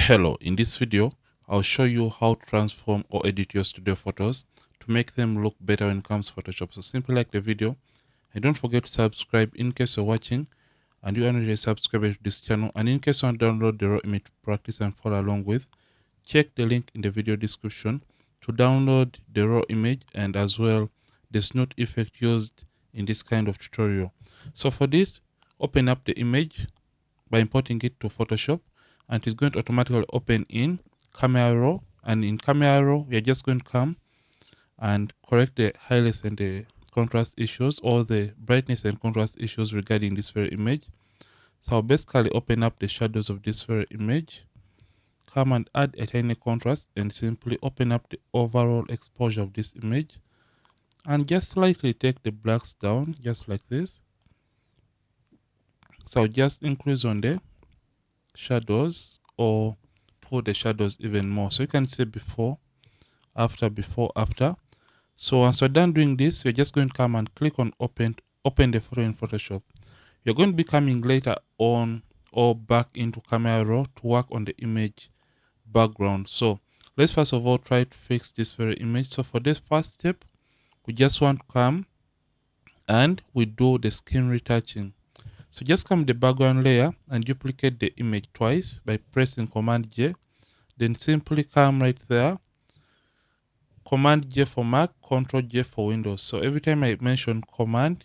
Hello, in this video, I'll show you how to transform or edit your studio photos to make them look better when it comes to Photoshop. So simply like the video and don't forget to subscribe in case you're watching and you are not a subscriber to this channel. And in case you want to download the raw image to practice and follow along with, check the link in the video description to download the raw image and as well the snoot effect used in this kind of tutorial. So for this, open up the image by importing it to Photoshop, and it's going to automatically open in Camera Raw. And in Camera Raw, we are just going to come and correct the highlights and the contrast issues, or the brightness and contrast issues regarding this very image. So I'll basically open up the shadows of this very image, come and add a tiny contrast, and simply open up the overall exposure of this image, and just slightly take the blacks down, just like this. So I'll just increase on the shadows or pull the shadows even more, so you can see before, after. So once you're done doing this, you're just going to come and click on open the photo in Photoshop. You're going to be coming later on or back into Camera Raw to work on the image background. So let's first of all try to fix this very image. So for this first step, we just want to come and we do the skin retouching. So just come the background layer and duplicate the image twice by pressing Command J. Then simply come right there, Command J for Mac, Control J for Windows. So every time I mention Command,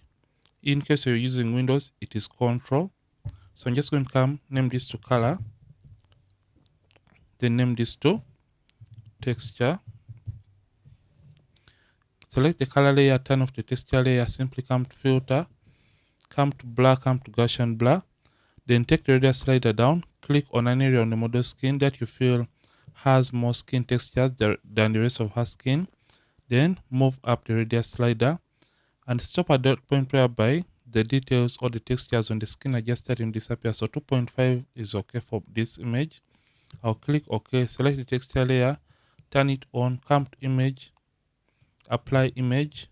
in case you're using Windows, it is Control. So I'm just going to come, name this to color, then name this to texture. Select the color layer, turn off the texture layer, simply come to filter, come to blur, come to Gaussian blur. Then take the radius slider down, click on an area on the model skin that you feel has more skin textures than the rest of her skin. Then move up the radius slider and stop at that point whereby the details or the textures on the skin are just starting to disappear. So 2.5 is okay for this image. I'll click OK, select the texture layer, turn it on, come to image, apply image,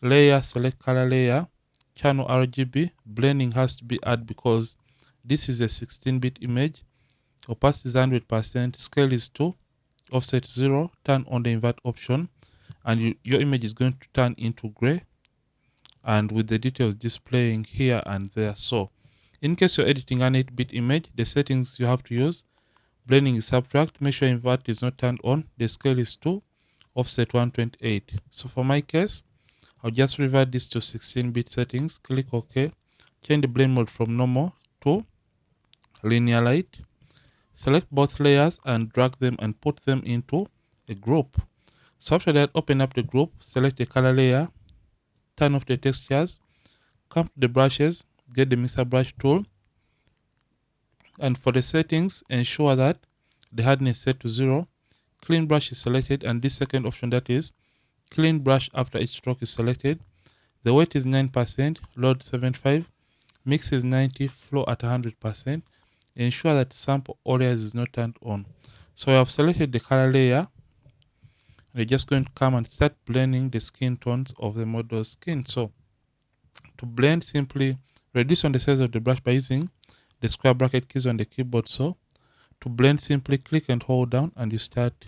layer, select color layer, channel RGB, blending has to be added because this is a 16-bit image. Opacity is 100%, scale is 2, offset 0, turn on the invert option, and your image is going to turn into gray and with the details displaying here and there. So in case you're editing an 8-bit image, the settings you have to use: blending is subtract, make sure invert is not turned on, the scale is 2, offset 128. So for my case, I'll just revert this to 16-bit settings, click OK, change the blend mode from normal to linear light, select both layers and drag them and put them into a group. So after that, open up the group, select the color layer, turn off the textures, come to the brushes, get the mixer brush tool, and for the settings, ensure that the hardness is set to 0, clean brush is selected, and this second option, that is clean brush after each stroke, is selected. The weight is 9%, load 75, mix is 90, flow at 100%. Ensure that sample all layers is not turned on. So I have selected the color layer. We're just going to come and start blending the skin tones of the model's skin. So to blend, simply reduce on the size of the brush by using the square bracket keys on the keyboard. So to blend, simply click and hold down and you start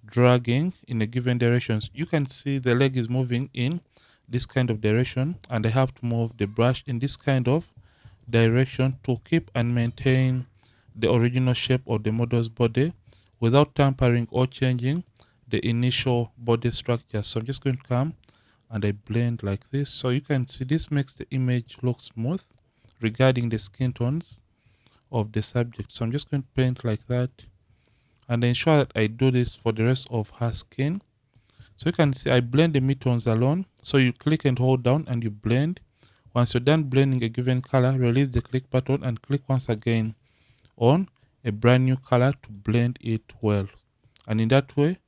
dragging in a given direction. You can see the leg is moving in this kind of direction, and I have to move the brush in this kind of direction to keep and maintain the original shape of the model's body without tampering or changing the initial body structure. So I'm just going to come and I blend like this. So you can see this makes the image look smooth regarding the skin tones of the subject. So I'm just going to paint like that and ensure that I do this for the rest of her skin. So you can see I blend the midtones alone. So you click and hold down and you blend. Once you're done blending a given color, release the click button and click once again on a brand new color to blend it well. And in that way,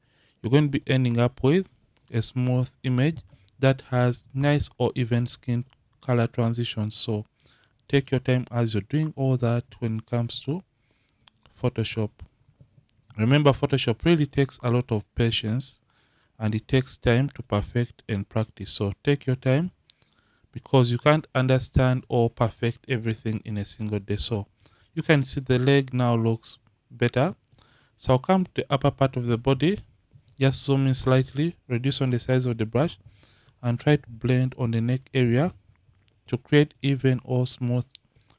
you're going to be ending up with a smooth image that has nice or even skin color transitions. So take your time as you're doing all that when it comes to Photoshop. Remember, Photoshop really takes a lot of patience and it takes time to perfect and practice. So take your time because you can't understand or perfect everything in a single day. So you can see the leg now looks better So I'll come to the upper part of the body, just zoom in slightly, reduce on the size of the brush, and try to blend on the neck area to create even or smooth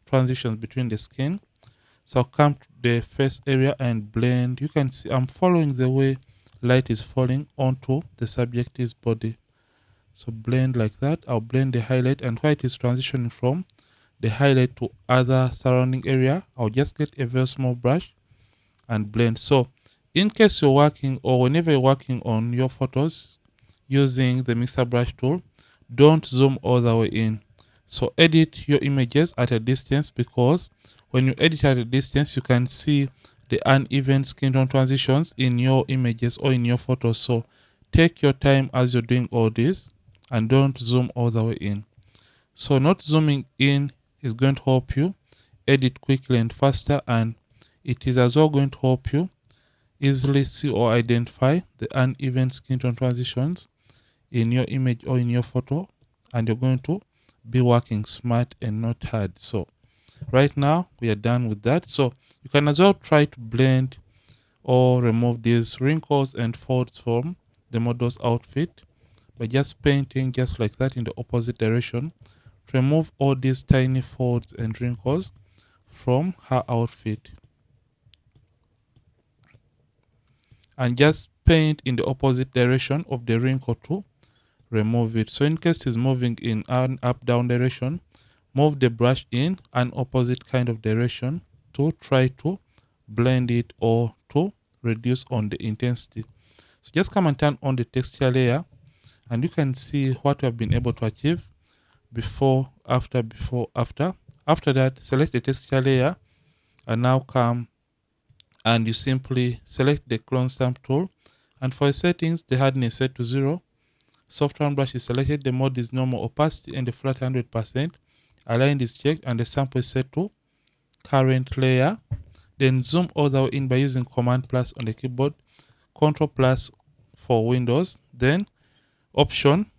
transitions between the skin. So I'll come to the face area and blend. You can see I'm following the way light is falling onto the subject's body. So blend like that. I'll blend the highlight, and where it is transitioning from the highlight to other surrounding area, I'll just get a very small brush and blend. So in case you're working, or whenever you're working on your photos using the mixer brush tool, don't zoom all the way in. So edit your images at a distance, because when you edit at a distance, you can see the uneven skin tone transitions in your images or in your photos. So take your time as you're doing all this, and don't zoom all the way in. So not zooming in is going to help you edit quickly and faster, and it is as well going to help you easily see or identify the uneven skin tone transitions in your image or in your photo, and you're going to be working smart and not hard. So right now we are done with that. So you can as well try to blend or remove these wrinkles and folds from the model's outfit by just painting just like that in the opposite direction to remove all these tiny folds and wrinkles from her outfit, and just paint in the opposite direction of the wrinkle to remove it. So in case it's moving in an up down direction, move the brush in an opposite kind of direction to try to blend it or to reduce on the intensity. So just come and turn on the texture layer, and you can see what we have been able to achieve before, after, before, after. After that, select the texture layer, and now come and you simply select the clone stamp tool, and for settings, the hardness set to 0, soft round brush is selected, the mode is normal opacity, and the flat 100%, align is checked, and the sample is set to current layer. Then zoom all the way in by using Command plus on the keyboard, Control plus for Windows, then option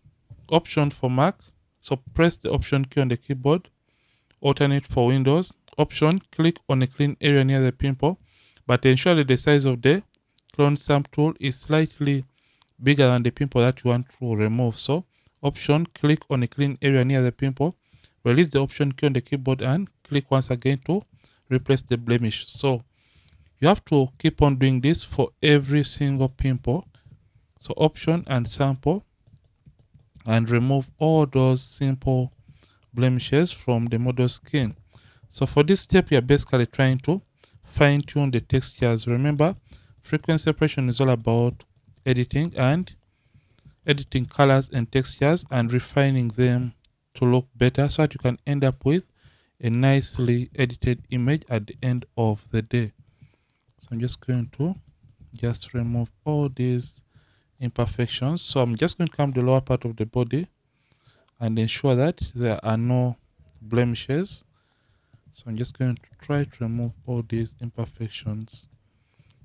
for Mac. So press the option key on the keyboard, alternate for Windows, option, click on a clean area near the pimple, but ensure that the size of the clone stamp tool is slightly bigger than the pimple that you want to remove. So option, click on a clean area near the pimple, release the option key on the keyboard, and click once again to replace the blemish. So you have to keep on doing this for every single pimple. So option and sample, and remove all those simple blemishes from the model skin. So for this step, you're basically trying to fine tune the textures. Remember, frequency separation is all about editing colors and textures and refining them to look better, so that you can end up with a nicely edited image at the end of the day. So I'm just going to just remove all these imperfections. So I'm just going to come to the lower part of the body and ensure that there are no blemishes. So I'm just going to try to remove all these imperfections.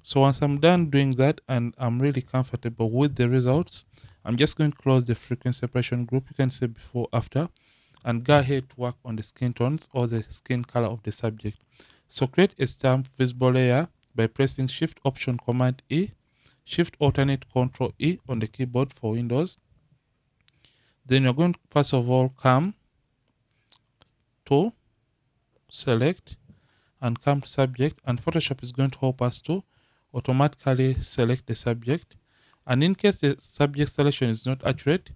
So once I'm done doing that and I'm really comfortable with the results, I'm just going to close the frequency separation group. You can see before, after, and go ahead to work on the skin tones or the skin color of the subject. So create a stamp visible layer by pressing Shift Option Command E, Shift Alternate Control E on the keyboard for Windows. Then you're going to first of all come to select and come to subject, and Photoshop is going to help us to automatically select the subject. And in case the subject selection is not accurate,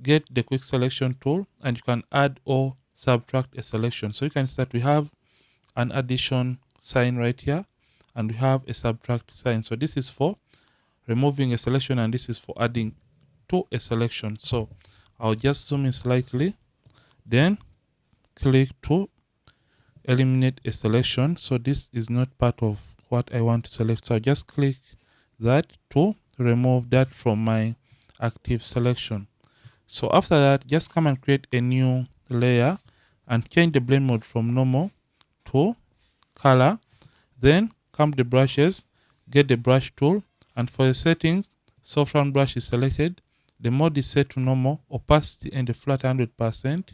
get the quick selection tool and you can add or subtract a selection. So you can start, we have an addition sign right here, and we have a subtract sign. So this is for removing a selection, and this is for adding to a selection. So I'll just zoom in slightly, then click to eliminate a selection. So this is not part of what I want to select. So I just click that to remove that from my active selection. So after that, just come and create a new layer and change the blend mode from normal to color. Then come to the brushes, get the brush tool, and for the settings, soft round brush is selected. The mode is set to normal, opacity and the flat 100%.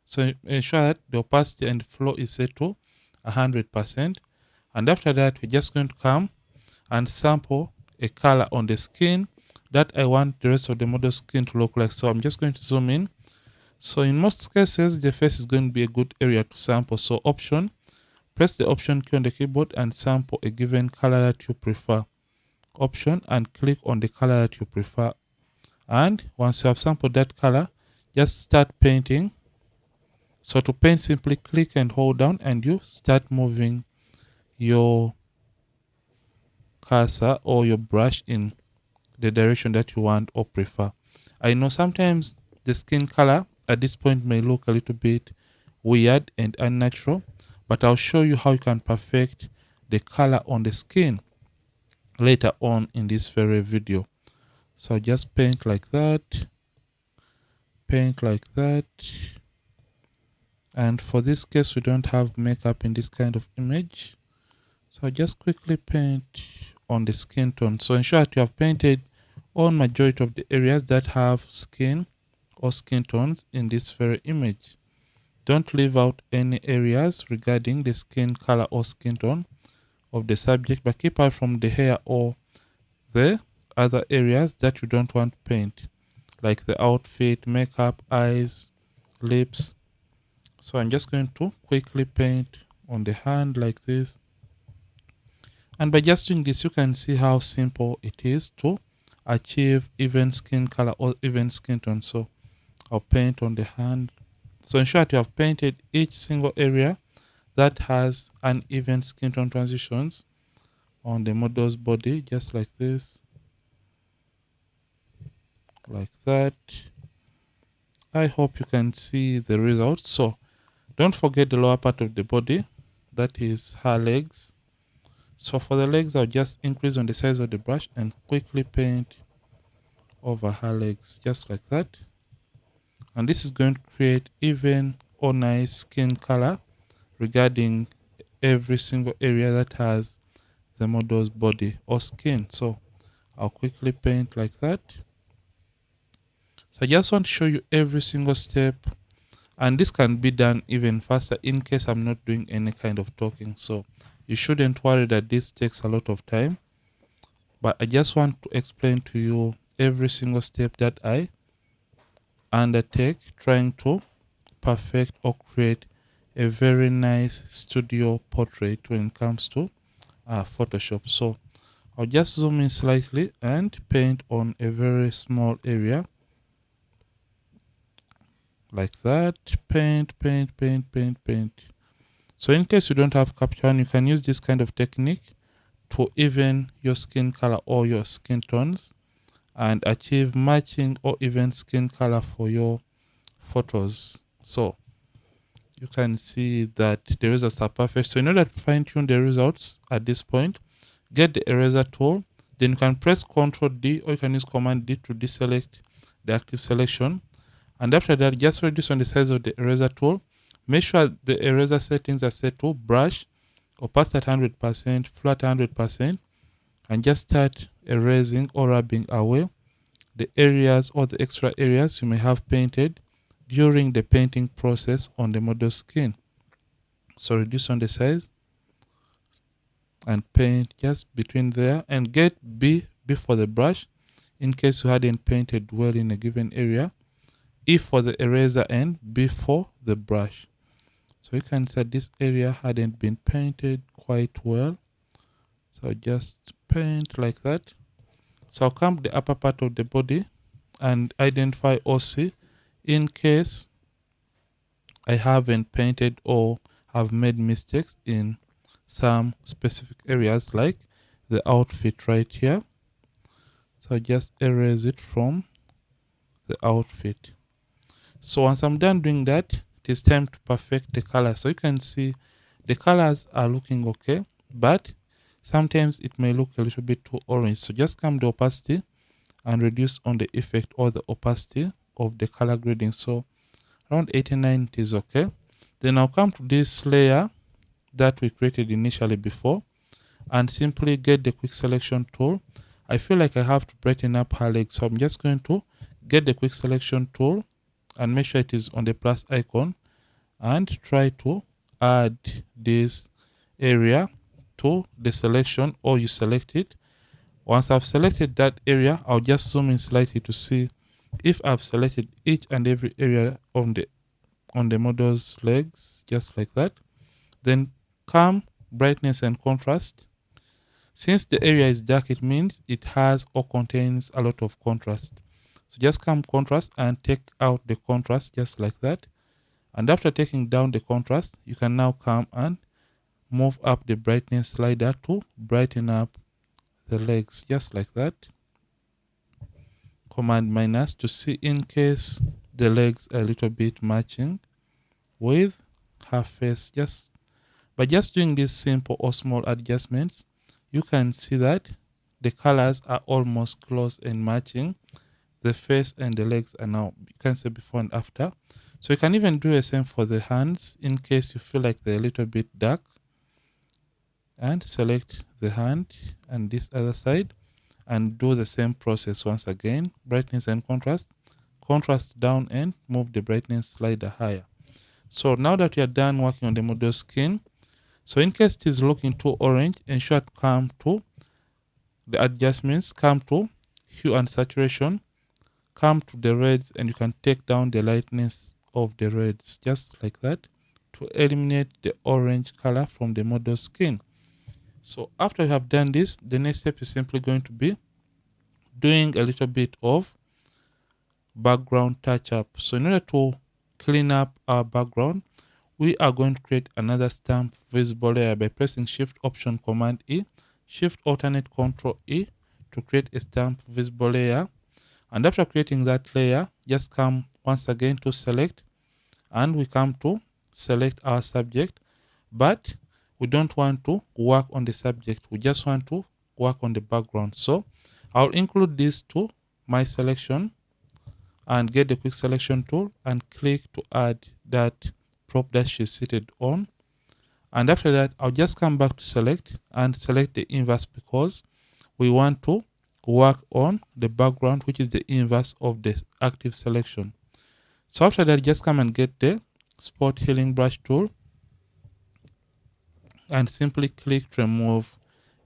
So ensure that the opacity and flow is set to 100%. And after that, we're just going to come and sample a color on the skin that I want the rest of the model skin to look like. So I'm just going to zoom in. So in most cases, the face is going to be a good area to sample. So option, press the option key on the keyboard and sample a given color that you prefer. Option and click on the color that you prefer. And once you have sampled that color, just start painting. So to paint, simply click and hold down and you start moving your cursor or your brush in the direction that you want or prefer. I know sometimes the skin color at this point may look a little bit weird and unnatural, but I'll show you how you can perfect the color on the skin later on in this very video. So just paint like that, paint like that. And for this case, we don't have makeup in this kind of image. So just quickly paint on the skin tone. So ensure that you have painted on majority of the areas that have skin or skin tones in this very image. Don't leave out any areas regarding the skin color or skin tone of the subject, but keep out from the hair or the other areas that you don't want to paint, like the outfit, makeup, eyes, lips. So I'm just going to quickly paint on the hand like this. And by just doing this, you can see how simple it is to achieve even skin color or even skin tone. So I'll paint on the hand. So ensure that you have painted each single area that has uneven skin tone transitions on the model's body, just like this, like that. I hope you can see the results. So don't forget the lower part of the body, that is her legs. So for the legs, I'll just increase on the size of the brush and quickly paint over her legs, just like that. And this is going to create even or nice skin color regarding every single area that has the model's body or skin. So I'll quickly paint like that. So I just want to show you every single step, and this can be done even faster in case I'm not doing any kind of talking. So you shouldn't worry that this takes a lot of time, but I just want to explain to you every single step that I undertake trying to perfect or create a very nice studio portrait when it comes to Photoshop. So I'll just zoom in slightly and paint on a very small area like that. Paint, paint, paint, paint, paint. So in case you don't have Capture One, you can use this kind of technique to even your skin color or your skin tones and achieve matching or even skin color for your photos. So you can see that the results are perfect. So in order to fine tune the results at this point, get the eraser tool, then you can press Ctrl D or you can use Command D to deselect the active selection. And after that, just reduce on the size of the eraser tool. Make sure the eraser settings are set to brush, opacity at 100%, flat 100%, and just start erasing or rubbing away the areas or the extra areas you may have painted during the painting process on the model skin. So reduce on the size and paint just between there, and get B before the brush in case you hadn't painted well in a given area. E for the eraser and B for the brush. So you can see this area hadn't been painted quite well. So just paint like that. So I'll come to the upper part of the body and identify OC in case I haven't painted or have made mistakes in some specific areas like the outfit right here. So just erase it from the outfit. So once I'm done doing that, it is time to perfect the color. So you can see the colors are looking okay, but sometimes it may look a little bit too orange. So just come to opacity and reduce on the effect or the opacity of the color grading. So around 89 it is okay. Then I'll come to this layer that we created initially before and simply get the quick selection tool. I feel like I have to brighten up her legs, so I'm just going to get the quick selection tool and make sure it is on the plus icon and try to add this area to the selection, or you select it. Once I've selected that area, I'll just zoom in slightly to see if I've selected each and every area on the model's legs, just like that. Then come brightness and contrast. Since the area is dark, it means it has or contains a lot of contrast. So just come contrast and take out the contrast, just like that. And after taking down the contrast, you can now come and move up the brightness slider to brighten up the legs, just like that. Command minus to see in case the legs are a little bit matching with her face. Just by just doing these simple or small adjustments, you can see that the colors are almost close and matching. The face and the legs are now, you can see before and after. So you can even do the same for the hands in case you feel like they're a little bit dark, and select the hand and this other side and do the same process once again. Brightness and contrast down and move the brightness slider higher. So now that you are done working on the model skin, so in case it is looking too orange, ensure to come to the adjustments, come to hue and saturation, come to the reds, and you can take down the lightness of the reds, just like that, to eliminate the orange color from the model skin. So after you have done this, the next step is simply going to be doing a little bit of background touch up. So in order to clean up our background, we are going to create another stamp visible layer by pressing Shift Option Command E, Shift Alternate Control E to create a stamp visible layer. And after creating that layer, just come once again to select, and we come to select our subject, but we don't want to work on the subject, we just want to work on the background. So I'll include this to my selection and get the quick selection tool and click to add that prop that she's seated on. And after that, I'll just come back to select and select the inverse, because we want to work on the background, which is the inverse of the active selection. So after that, just come and get the spot healing brush tool and simply click to remove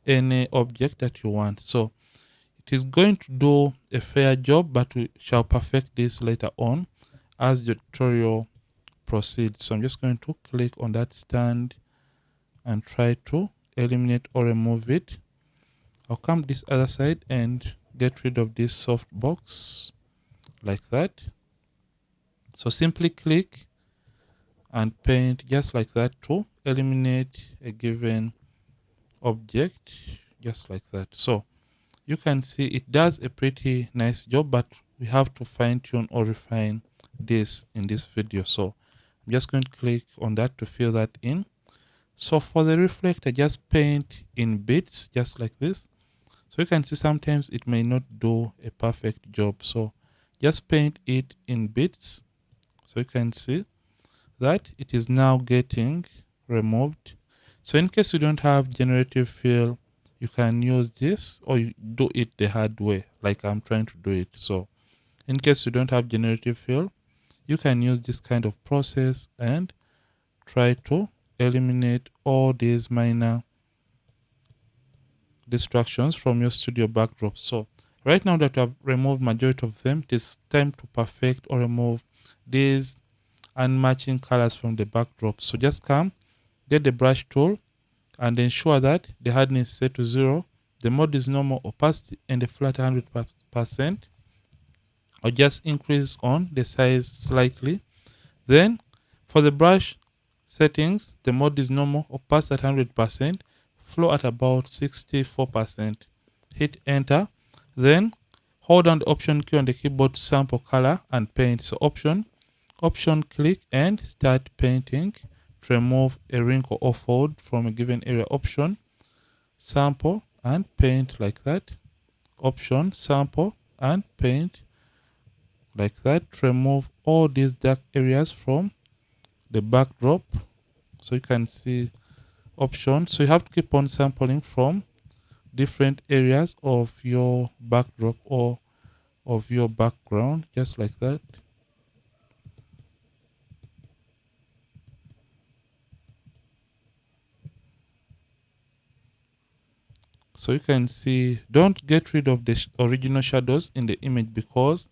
any object that you want. So it is going to do a fair job, but we shall perfect this later on as the tutorial proceeds. So I'm just going to click on that stand and try to eliminate or remove it. I'll come this other side and get rid of this soft box like that. So simply click and paint just like that to eliminate a given object, just like that. So you can see it does a pretty nice job, but we have to fine tune or refine this in this video. So I'm just going to click on that to fill that in. So for the reflector, just paint in bits, just like this. So you can see sometimes it may not do a perfect job. So just paint it in bits. So you can see that it is now getting removed. So in case you don't have generative fill, you can use this, or you do it the hard way, like I'm trying to do it. So in case you don't have generative fill, you can use this kind of process and try to eliminate all these minor distractions from your studio backdrop. So right now that I've removed majority of them, it is time to perfect or remove these unmatching colors from the backdrop. So just come, get the brush tool, and ensure that the hardness is set to 0, the mode is normal opacity, and the flat 100%, or just increase on the size slightly. Then for the brush settings, the mode is normal opacity at 100%, flow at about 64%. Hit enter, then hold down the option key on the keyboard to sample color and paint. So option click and start painting to remove a wrinkle or fold from a given area. Option, sample and paint like that. Option, sample and paint like that to remove all these dark areas from the backdrop. So you can see option. So you have to keep on sampling from different areas of your backdrop or of your background, just like that. So you can see, don't get rid of the original shadows in the image, because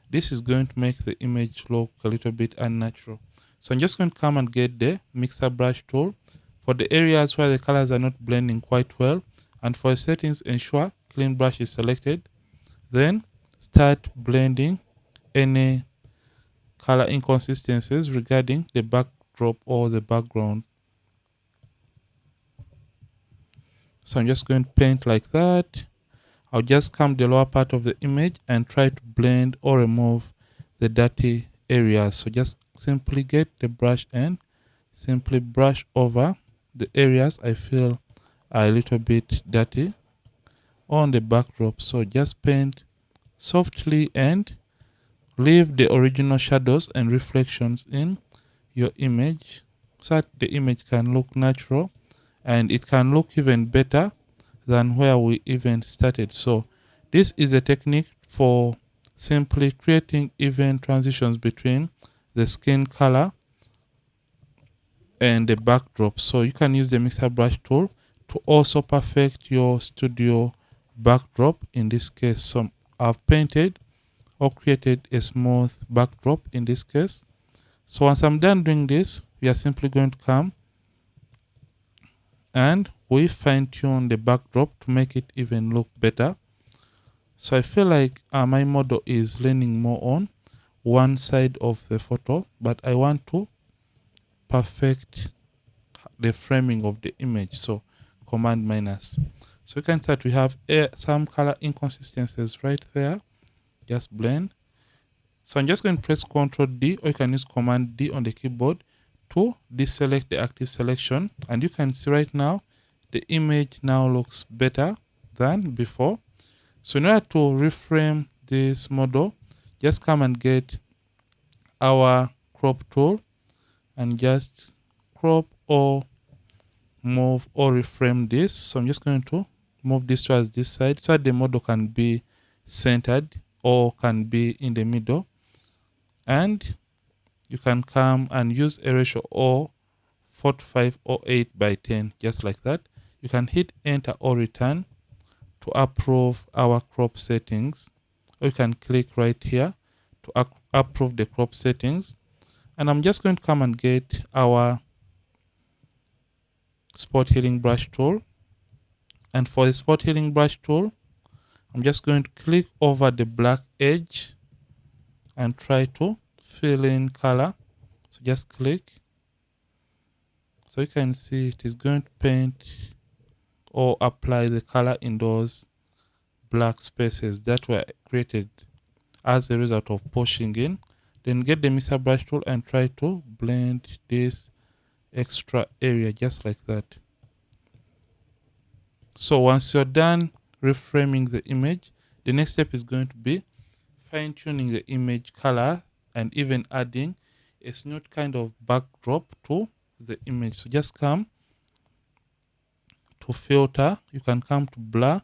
this is going to make the image look a little bit unnatural. So I'm just going to come and get the mixer brush tool for the areas where the colors are not blending quite well, and for settings, ensure clean brush is selected. Then start blending any color inconsistencies regarding the backdrop or the background. So I'm just going to paint like that. I'll just come the lower part of the image and try to blend or remove the dirty areas. So just simply get the brush and simply brush over the areas I feel are a little bit dirty on the backdrop. So just paint softly and leave the original shadows and reflections in your image so that the image can look natural and it can look even better than where we even started. So this is a technique for simply creating even transitions between the skin color and the backdrop. So you can use the mixer brush tool to also perfect your studio backdrop. In this case, I've painted or created a smooth backdrop in this case. So once I'm done doing this, we are simply going to come and we fine tune the backdrop to make it even look better. So I feel like my model is leaning more on one side of the photo, but I want to perfect the framing of the image. So command minus. So you can start, we have some color inconsistencies right there. Just blend. So I'm just going to press Ctrl D, or you can use Command D on the keyboard to deselect the active selection. And you can see right now, the image now looks better than before. So in order to reframe this model, just come and get our crop tool and just crop or move or reframe this. So I'm just going to move this towards this side so that the model can be centered or can be in the middle. And you can come and use a ratio or 45 or 8 by 10, just like that. You can hit enter or return to approve our crop settings, or you can click right here to approve the crop settings. And I'm just going to come and get our spot healing brush tool. And for the spot healing brush tool, I'm just going to click over the black edge and try to fill in color. So just click. So you can see it is going to paint or apply the color in those black spaces that were created as a result of pushing in. Then get the mixer brush tool and try to blend this extra area just like that. So once you're done reframing the image, the next step is going to be fine tuning the image color and even adding a snoot kind of backdrop to the image. So just come to filter, you can come to blur,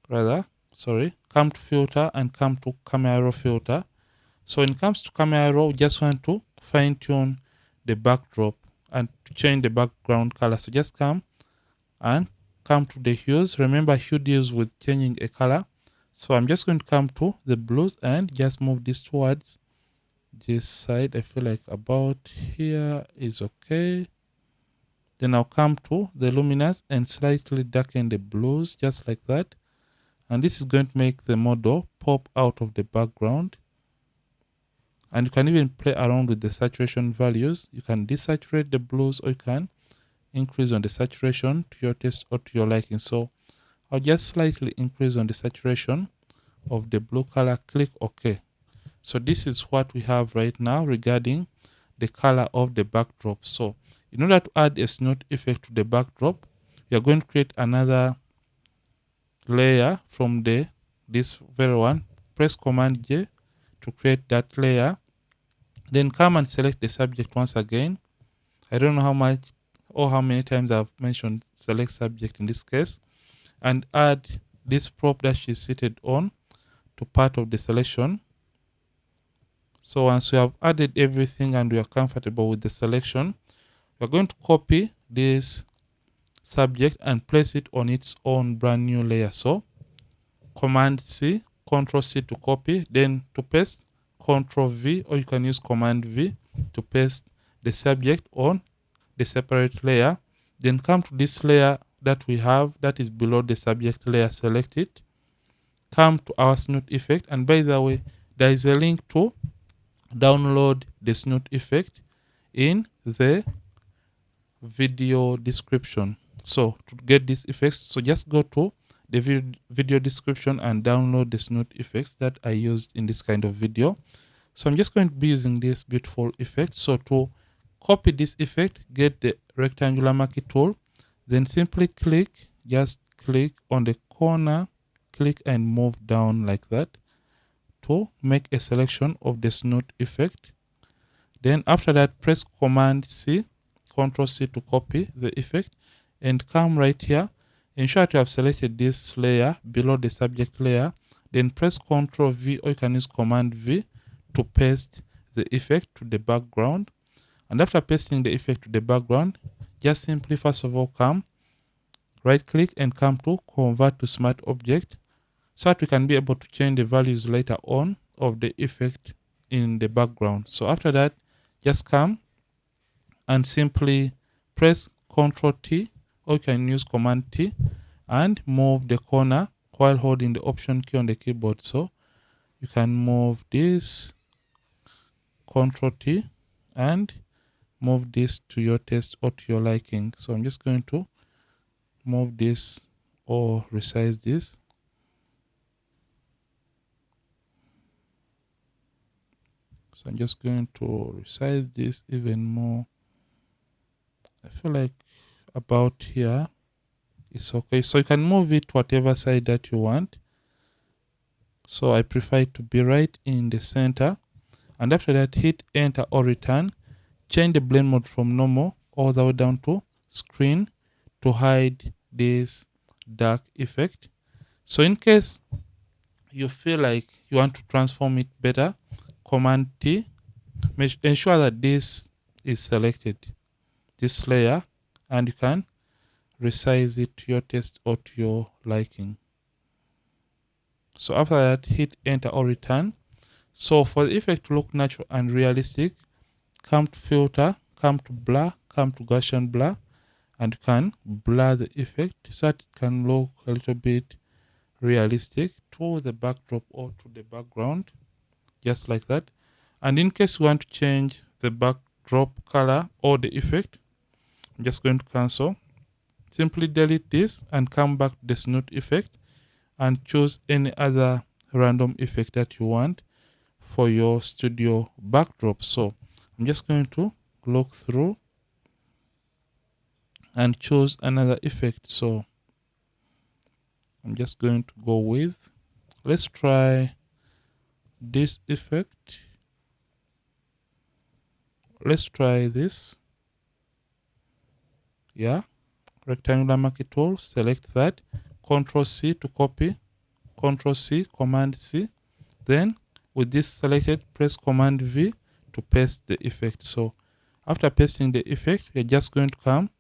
come to filter and come to camera raw filter. So when it comes to camera raw, we just want to fine tune the backdrop and to change the background color. So just come to the hues. Remember, hue deals with changing a color. So I'm just going to come to the blues and just move this towards this side. I feel like about here is okay. Then I'll come to the luminous and slightly darken the blues just like that. And this is going to make the model pop out of the background. And you can even play around with the saturation values. You can desaturate the blues, or you can increase on the saturation to your taste or to your liking. So I'll just slightly increase on the saturation of the blue color, click OK. So this is what we have right now regarding the color of the backdrop. So in order to add a snoot effect to the backdrop, we are going to create another layer from this very one. Press Command J to create that layer. Then come and select the subject once again. I don't know how much or how many times I've mentioned select subject in this case, and add this prop that she's seated on to part of the selection. So once we have added everything and we are comfortable with the selection, we're going to copy this subject and place it on its own brand new layer. So Command C, Control C to copy, then to paste, Control V, or you can use Command V to paste the subject on the separate layer. Then come to this layer that we have that is below the subject layer, select it, come to our snoot effect, and by the way, there is a link to download the snoot effect in the video description. So to get this effects, so just go to the video description and download the snoot effects that I used in this kind of video. So I'm just going to be using this beautiful effect. So to copy this effect, get the rectangular marquee tool, then simply just click on the corner, click and move down like that to make a selection of the snoot effect. Then after that, press Command C, Control C to copy the effect, and come right here. Ensure to have selected this layer below the subject layer. Then press Control V, or you can use Command V to paste the effect to the background. And after pasting the effect to the background, just simply first of all come, right click and come to Convert to Smart Object, so that we can be able to change the values later on of the effect in the background. So after that, just come and simply press Ctrl T, or you can use Command T, and move the corner while holding the Option key on the keyboard. So you can move this, Ctrl T, and move this to your taste or to your liking. So I'm just going to move this or resize this. So I'm just going to resize this even more. I feel like about here is okay. So you can move it whatever side that you want. So I prefer it to be right in the center. And after that, hit enter or return. Change the blend mode from normal all the way down to screen to hide this dark effect. So in case you feel like you want to transform it better, Command T, ensure that this is selected, this layer, and you can resize it to your taste or to your liking. So after that, hit enter or return. So for the effect to look natural and realistic, come to filter, come to blur, come to Gaussian blur, and you can blur the effect so that it can look a little bit realistic to the backdrop or to the background, just like that. And in case you want to change the backdrop color or the effect, I'm just going to cancel. Simply delete this and come back to the snoot effect and choose any other random effect that you want for your studio backdrop. So I'm just going to look through and choose another effect. So I'm just going to go with, let's try this effect. Let's try this. Yeah, rectangular marquee tool, select that, Control C to copy, Control C, Command C. Then with this selected, press Command V to paste the effect. So after pasting the effect, we're just going to come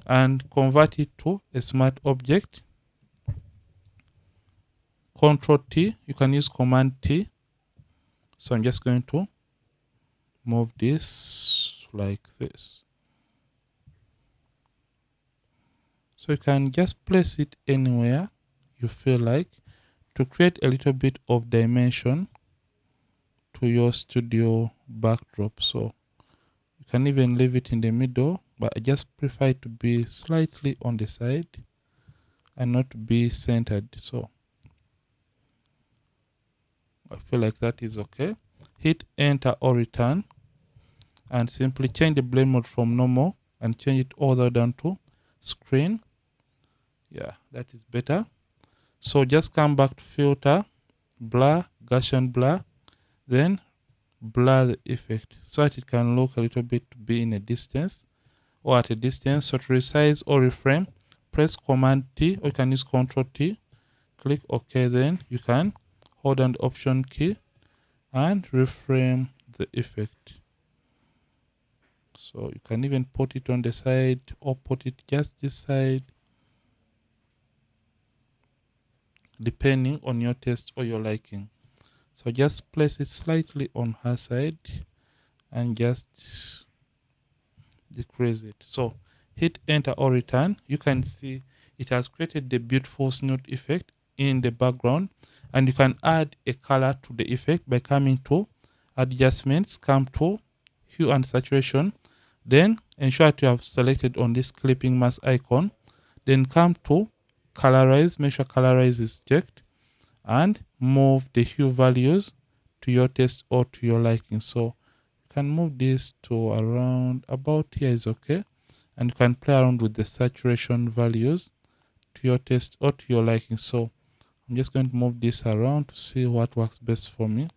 and convert it to a smart object. Control T, you can use Command T. So I'm just going to move this like this. So you can just place it anywhere you feel like to create a little bit of dimension to your studio backdrop. So you can even leave it in the middle, but I just prefer it to be slightly on the side and not to be centered. So I feel like that is okay. Hit enter or return and simply change the blend mode from normal and change it all the way down to screen. Yeah, that is better. So just come back to filter, blur, Gaussian blur, then blur the effect so that it can look a little bit to be in a distance or at a distance. So to resize or reframe, press Command T, or you can use Control T, click OK. Then you can hold down the Option key and reframe the effect. So you can even put it on the side or put it just this side, depending on your taste or your liking. So just place it slightly on her side and just decrease it. So hit enter or return. You can see it has created the beautiful snoot effect in the background, and you can add a color to the effect by coming to adjustments, come to hue and saturation, then ensure that you have selected on this clipping mask icon, then come to colorize, make sure colorize is checked, and move the hue values to your taste or to your liking. So you can move this to around about here is okay, and you can play around with the saturation values to your taste or to your liking. So I'm just going to move this around to see what works best for me.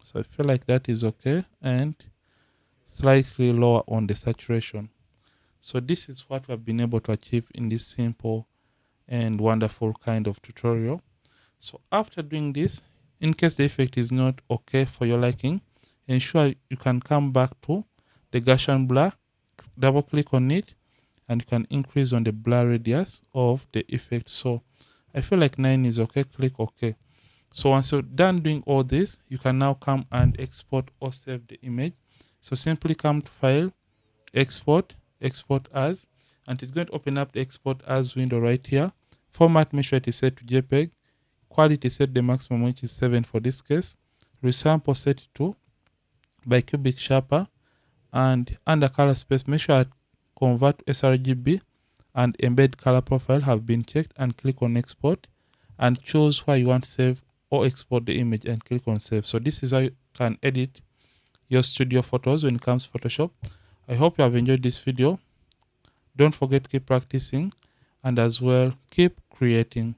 So I feel like that is okay, and slightly lower on the saturation. So this is what we have been able to achieve in this simple and wonderful kind of tutorial. So after doing this, in case the effect is not okay for your liking, ensure you can come back to the Gaussian blur, double click on it, and you can increase on the blur radius of the effect. So I feel like 9 is okay, click OK. So once you're done doing all this, you can now come and export or save the image. So simply come to File, Export, Export As, and it's going to open up the Export As window right here. Format, make sure it is set to JPEG. Quality, set the maximum, which is 7 for this case. Resample, set it to bicubic sharper. And under color space, make sure convert to sRGB and embed color profile have been checked, and click on export and choose where you want to save or export the image and click on save. So this is how you can edit your studio photos when it comes to Photoshop. I hope you have enjoyed this video. Don't forget to keep practicing and as well keep creating.